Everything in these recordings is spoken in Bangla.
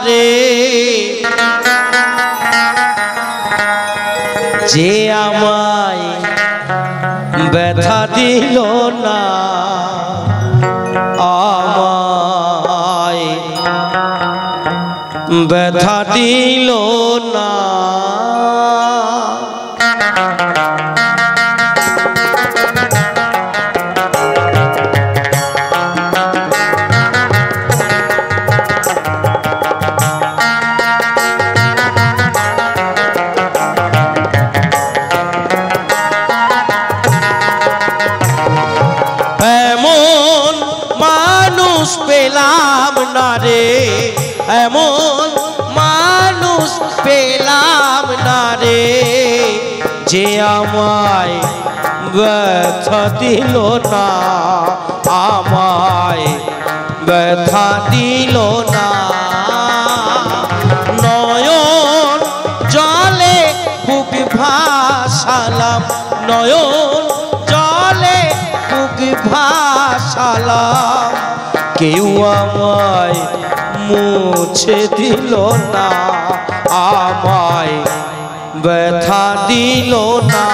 রে যে আমায় ব্যথা দিল না আমায় ব্যথা দিল না পেলাম না রে এমন মানুষ পেলাম না রে যে আমায় ব্যথা দিল না আমায় ব্যথা দিল না নয়ন জলে বুক ভাসালাম নয়ন জলে বুক ভাসালাম কেউ আমায় মুছে দিল না আমায় ব্যথা দিল না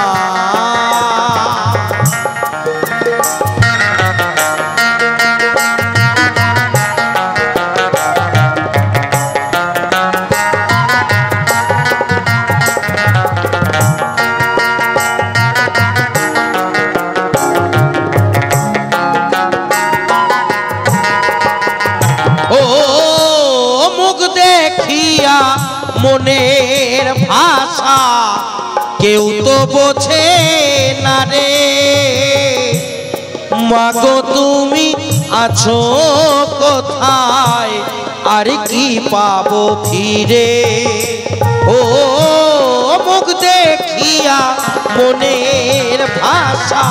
মনের ভাষা কেউ তো বোঝে না রে মাগো তুমি আছো কোথায় আর কি পাবো ফিরে ও মুখ দেখিয়া মনের ভাষা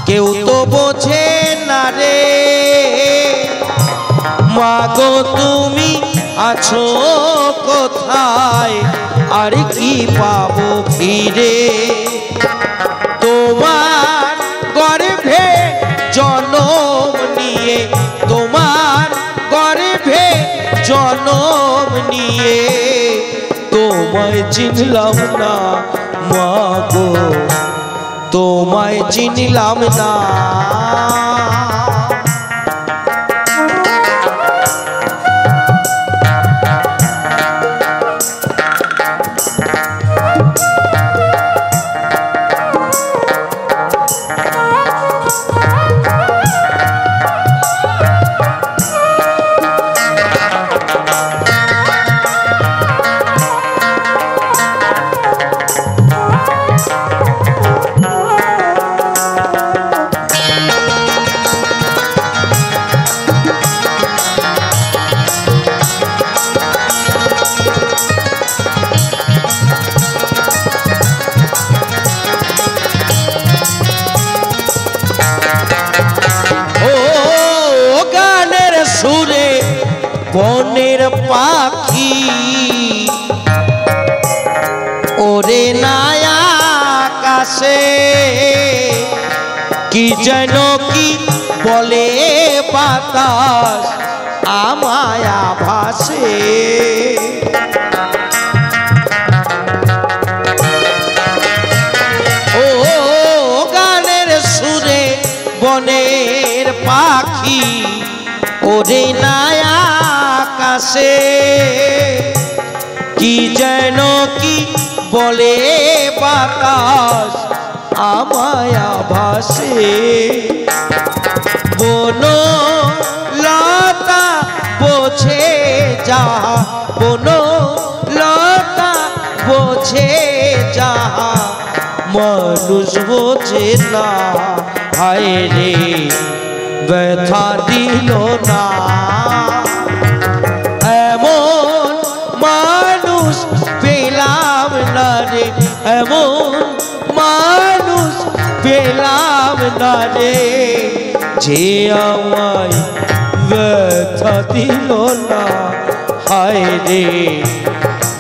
কেউ তো বোঝে না রে মাগো তুমি আছো কোথায় আর কি পাবো ফিরে তোমার গর্ভে জনম নিয়ে তোমার গর্ভে জনম নিয়ে তোমায় চিনলাম না মাগো তোমায় চিনলাম না বনের পাখি ওরে নায়া আকাশে কি যেন কি বলে বাতাস আমায় ভাসে ও গানের সুরে বনের পাখি ওরে নায়া আকাশে কি যেন কি বলে বাতাস আমায় ভাসে বন লতা বোঝে যাহা বন লতা বোঝে যাহা মানুষ বোঝে না হায় রে ব্যথা দিল না এমন মানুষ পেলাম না রে এমন মানুষ পেলাম না রে যে আমায় ব্যথা দিল না হায় রে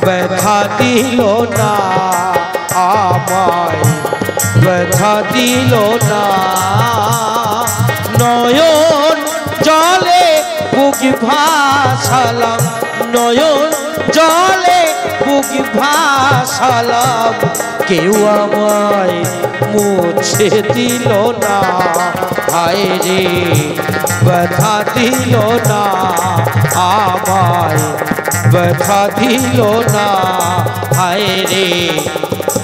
ব্যথা দিল না আমায় ব্যথা দিল না নয়ন জলে বুক ভাসালাম নয়ন জলে বুক ভাসালাম কেউ আমায় মুছে দিল না হায় রে ব্যথা দিল না আমায় ব্যথা দিল না হায় রে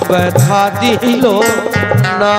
ব্যথা দিল না